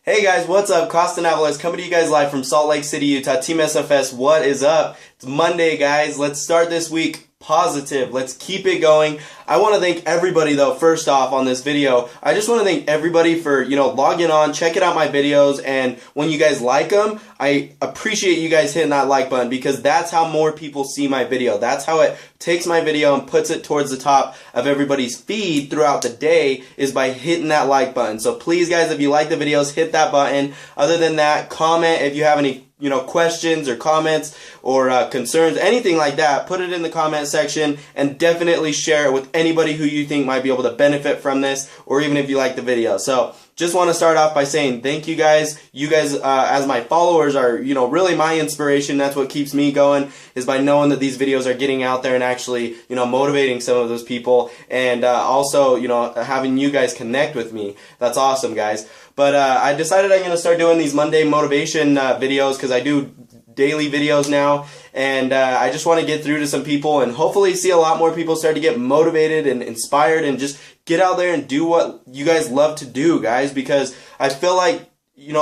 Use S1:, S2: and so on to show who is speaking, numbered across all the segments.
S1: Hey guys, what's up? Coston Avilez coming to you guys live from Salt Lake City, Utah. Team SFS, what is up? It's Monday, guys. Let's start this week positive. Let's keep it going. I want to thank everybody, though, first off on this video. I just want to thank everybody for, logging on, checking out my videos, and when you guys like them, I appreciate you guys hitting that like button because that's how more people see my video. That's how it takes my video and puts it towards the top of everybody's feed throughout the day is by hitting that like button. So please, guys, if you like the videos, hit that button. Other than that, comment if you have any questions or comments or concerns, anything like that, put it in the comment section and definitely share it with anybody who you think might be able to benefit from this, or even if you like the video. So just want to start off by saying thank you guys. You guys as my followers are, really my inspiration. That's what keeps me going, is by knowing that these videos are getting out there and actually, motivating some of those people, and also, having you guys connect with me. That's awesome, guys. But I decided I'm going to start doing these Monday motivation videos because I do daily videos now, and I just want to get through to some people and hopefully see a lot more people start to get motivated and inspired and just get out there and do what you guys love to do, guys, because I feel like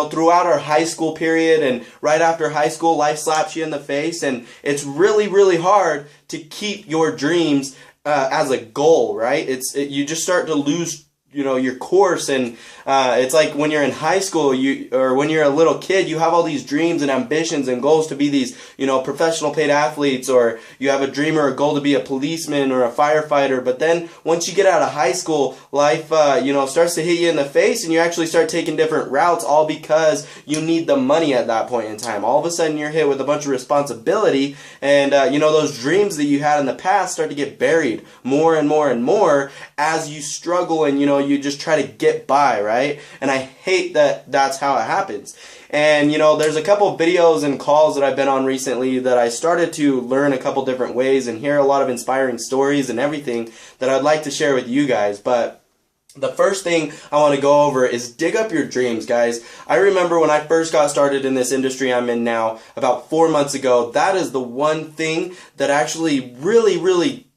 S1: throughout our high school period and right after high school, life slaps you in the face, and it's really, really hard to keep your dreams as a goal, right? You just start to lose your course, and it's like when you're in high school, or when you're a little kid, you have all these dreams and ambitions and goals to be these, professional paid athletes, or you have a dream or a goal to be a policeman or a firefighter. But then once you get out of high school, life, starts to hit you in the face, and you actually start taking different routes, all because you need the money at that point in time. All of a sudden, you're hit with a bunch of responsibility, and those dreams that you had in the past start to get buried more and more and more as you struggle and you just try to get by, right? And I hate that that's how it happens. And there's a couple of videos and calls that I've been on recently that I started to learn a couple different ways and hear a lot of inspiring stories and everything that I'd like to share with you guys. But the first thing I want to go over is dig up your dreams, guys. I remember when I first got started in this industry I'm in now, about 4 months ago, that is the one thing that actually really, really,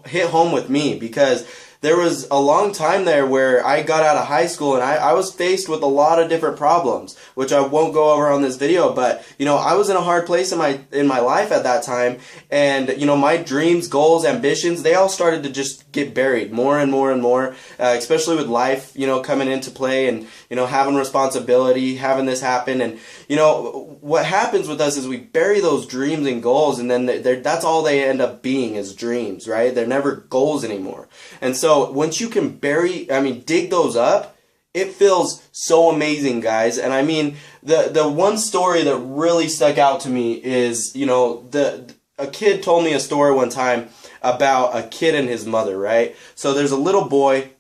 S1: hit home with me, because there was a long time there where I got out of high school and I was faced with a lot of different problems, which I won't go over on this video, but I was in a hard place in my life at that time, and my dreams, goals, ambitions, they all started to just get buried more and more and more, especially with life coming into play, and having responsibility, having this happen. And what happens with us is we bury those dreams and goals, and then that's all they end up being, is dreams, right? They're never goals anymore. And so once you can dig those up, it feels so amazing, guys. And I mean, the one story that really stuck out to me is, a kid told me a story one time about a kid and his mother, right? So there's a little boy.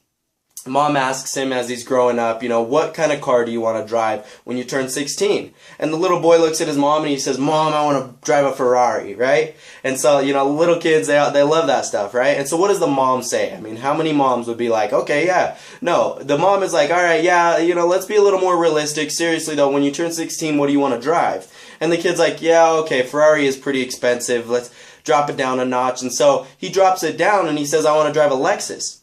S1: Mom asks him as he's growing up, what kind of car do you want to drive when you turn 16? And the little boy looks at his mom and he says, Mom, I want to drive a Ferrari, right? And so, little kids, they love that stuff, right? And so what does the mom say? I mean, how many moms would be like, okay, yeah. No, the mom is like, all right, yeah, let's be a little more realistic. Seriously, though, when you turn 16, what do you want to drive? And the kid's like, yeah, okay, Ferrari is pretty expensive. Let's drop it down a notch. And so he drops it down and he says, I want to drive a Lexus.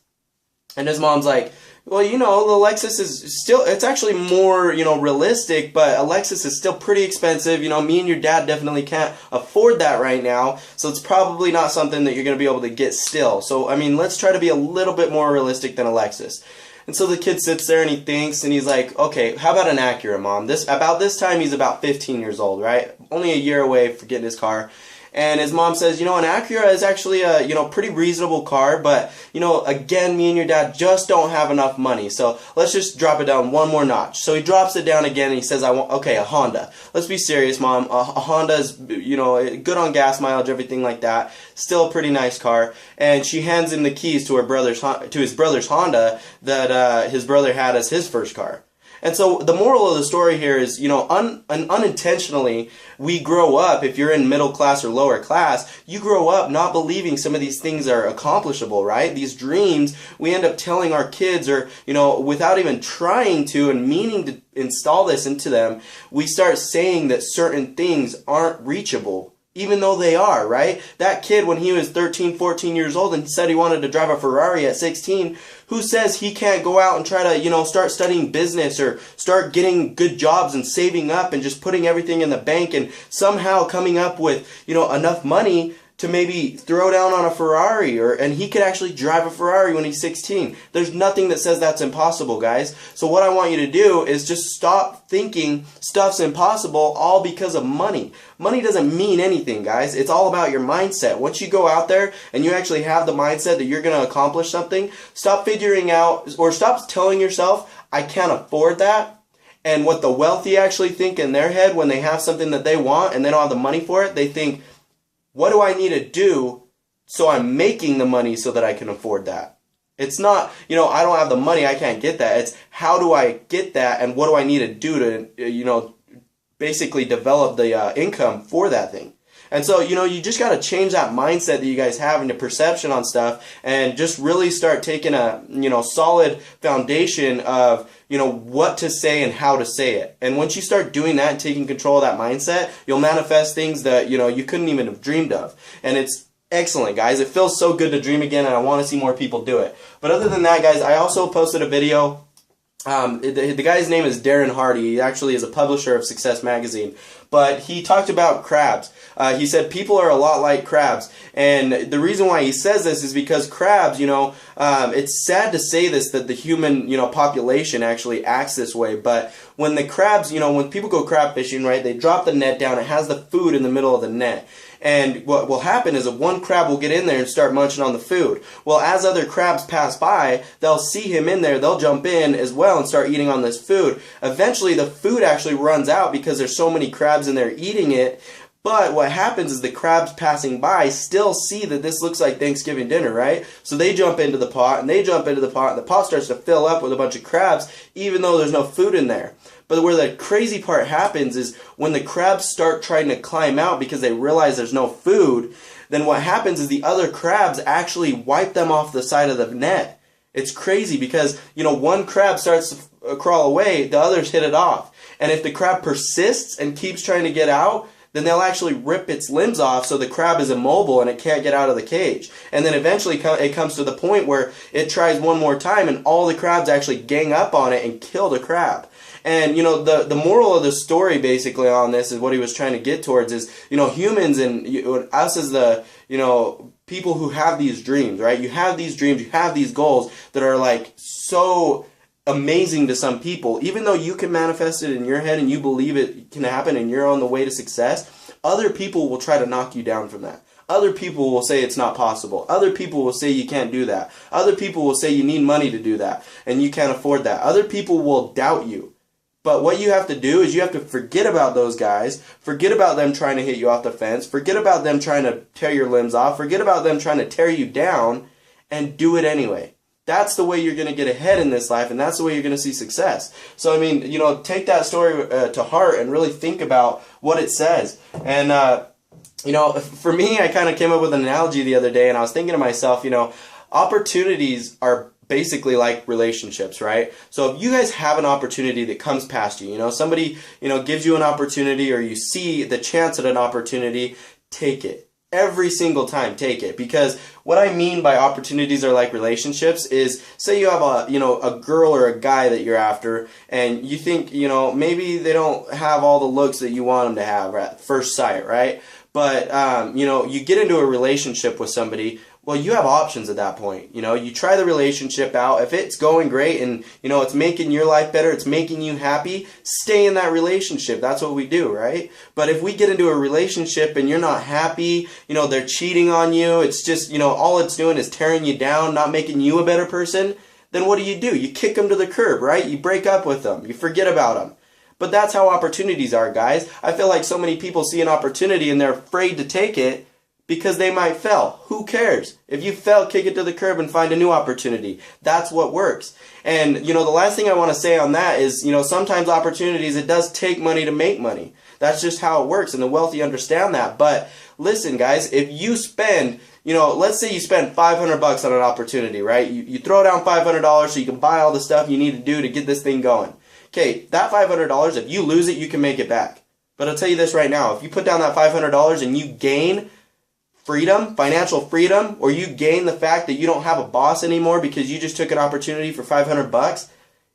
S1: And his mom's like, well, the Lexus is still, it's actually more, realistic, but a Lexus is still pretty expensive. Me and your dad definitely can't afford that right now, so it's probably not something that you're going to be able to get still. So, I mean, let's try to be a little bit more realistic than a Lexus. And so the kid sits there and he thinks, and he's like, okay, how about an Acura, Mom? About this time, he's about 15 years old, right? Only a year away from getting his car. And his mom says, an Acura is actually a, pretty reasonable car, but, again, me and your dad just don't have enough money, so let's just drop it down one more notch. So he drops it down again and he says, okay, a Honda. Let's be serious, Mom. A Honda is, good on gas mileage, everything like that. Still a pretty nice car. And she hands him the keys to his brother's Honda that his brother had as his first car. And so the moral of the story here is, unintentionally, we grow up, if you're in middle class or lower class, you grow up not believing some of these things are accomplishable, right? These dreams, we end up telling our kids, or, without even trying to and meaning to install this into them, we start saying that certain things aren't reachable. even though they are, right? That kid, when he was 13, 14 years old and said he wanted to drive a Ferrari at 16, Who says he can't go out and try to, start studying business or start getting good jobs and saving up and just putting everything in the bank and somehow coming up with, enough money to maybe throw down on a Ferrari, and he could actually drive a Ferrari when he's 16. There's nothing that says that's impossible, guys. So what I want you to do is just stop thinking stuff's impossible all because of money. Money doesn't mean anything, guys. It's all about your mindset. Once you go out there and you actually have the mindset that you're going to accomplish something, stop figuring out or stop telling yourself, I can't afford that. And what the wealthy actually think in their head when they have something that they want and they don't have the money for it, they think, what do I need to do so I'm making the money so that I can afford that? It's not, I don't have the money, I can't get that. It's how do I get that and what do I need to do to, basically develop the income for that thing. And so, you just got to change that mindset that you guys have into perception on stuff and just really start taking a, solid foundation of, what to say and how to say it. And once you start doing that and taking control of that mindset, you'll manifest things that, you couldn't even have dreamed of. And it's excellent, guys. It feels so good to dream again, and I want to see more people do it. But other than that, guys, I also posted a video. The guy's name is Darren Hardy. He actually is a publisher of Success Magazine. But he talked about crabs. He said people are a lot like crabs. And the reason why he says this is because crabs, it's sad to say this, that the human, population actually acts this way. But when the crabs, when people go crab fishing, right, they drop the net down. It has the food in the middle of the net. And what will happen is that one crab will get in there and start munching on the food. Well, as other crabs pass by, they'll see him in there, they'll jump in as well and start eating on this food. Eventually, the food actually runs out because there's so many crabs in there eating it. But what happens is the crabs passing by still see that this looks like Thanksgiving dinner, right? So they jump into the pot, and they jump into the pot, and the pot starts to fill up with a bunch of crabs, even though there's no food in there. But where the crazy part happens is when the crabs start trying to climb out because they realize there's no food, then what happens is the other crabs actually wipe them off the side of the net. It's crazy because, one crab starts to crawl away, the others hit it off. And if the crab persists and keeps trying to get out, then they'll actually rip its limbs off so the crab is immobile and it can't get out of the cage. And then eventually it comes to the point where it tries one more time and all the crabs actually gang up on it and kill the crab. And, the moral of the story basically on this is what he was trying to get towards is, humans and us as the, people who have these dreams, right? You have these dreams, you have these goals that are like so amazing to some people. Even though you can manifest it in your head and you believe it can happen and you're on the way to success, other people will try to knock you down from that. Other people will say it's not possible. Other people will say you can't do that. Other people will say you need money to do that and you can't afford that. Other people will doubt you. But what you have to do is you have to forget about those guys, forget about them trying to hit you off the fence, forget about them trying to tear your limbs off, forget about them trying to tear you down, and do it anyway. That's the way you're going to get ahead in this life, and that's the way you're going to see success. So, I mean, take that story to heart and really think about what it says. And, for me, I kind of came up with an analogy the other day, and I was thinking to myself, opportunities are basically like relationships, right? So if you guys have an opportunity that comes past you, somebody, gives you an opportunity or you see the chance at an opportunity, take it. Every single time, take it. Because what I mean by opportunities are like relationships is, say you have a girl or a guy that you're after and you think, maybe they don't have all the looks that you want them to have at first sight, right? But, you get into a relationship with somebody. Well, you have options at that point. You try the relationship out. If it's going great and, it's making your life better, it's making you happy, stay in that relationship. That's what we do, right? But if we get into a relationship and you're not happy, they're cheating on you, it's just, all it's doing is tearing you down, not making you a better person, then what do? You kick them to the curb, right? You break up with them. You forget about them. But that's how opportunities are, guys. I feel like so many people see an opportunity and they're afraid to take it because they might fail. Who cares? If you fail, kick it to the curb and find a new opportunity. That's what works. And, the last thing I want to say on that is, sometimes opportunities, it does take money to make money. That's just how it works, and the wealthy understand that. But listen, guys, if you spend, let's say you spend $500 on an opportunity, right? You throw down $500 so you can buy all the stuff you need to do to get this thing going. Okay, that $500, if you lose it, you can make it back. But I'll tell you this right now, if you put down that $500 and you gain freedom, financial freedom, or you gain the fact that you don't have a boss anymore because you just took an opportunity for $500,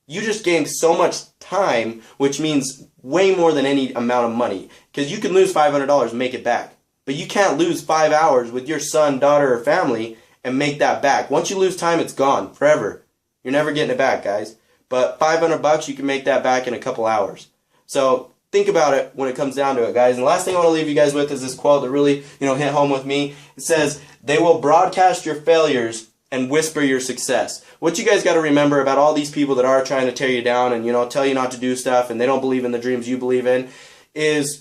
S1: you just gained so much time, which means way more than any amount of money. Because you can lose $500 and make it back. But you can't lose 5 hours with your son, daughter, or family and make that back. Once you lose time, it's gone forever. You're never getting it back, guys. But $500, you can make that back in a couple hours. So think about it when it comes down to it, guys. And the last thing I want to leave you guys with is this quote that really, hit home with me. It says, "They will broadcast your failures and whisper your success." What you guys got to remember about all these people that are trying to tear you down and, tell you not to do stuff and they don't believe in the dreams you believe in is,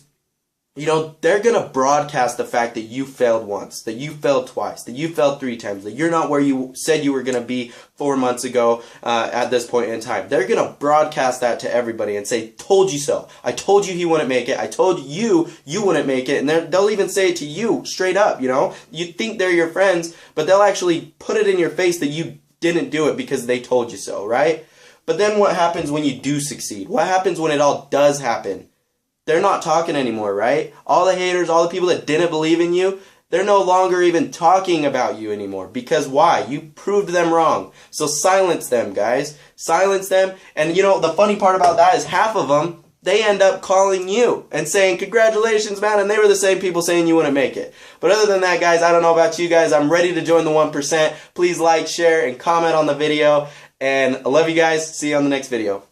S1: they're going to broadcast the fact that you failed once, that you failed twice, that you failed 3 times, that you're not where you said you were going to be 4 months ago at this point in time. They're going to broadcast that to everybody and say, "Told you so. I told you he wouldn't make it. I told you you wouldn't make it." And they'll even say it to you straight up, You think they're your friends, but they'll actually put it in your face that you didn't do it because they told you so, right? But then what happens when you do succeed? What happens when it all does happen? They're not talking anymore, right? All the haters, all the people that didn't believe in you, they're no longer even talking about you anymore. Because why? You proved them wrong. So silence them, guys. Silence them. And the funny part about that is half of them, they end up calling you and saying, "Congratulations, man." And they were the same people saying you wouldn't make it. But other than that, guys, I don't know about you guys. I'm ready to join the 1%. Please like, share, and comment on the video. And I love you guys. See you on the next video.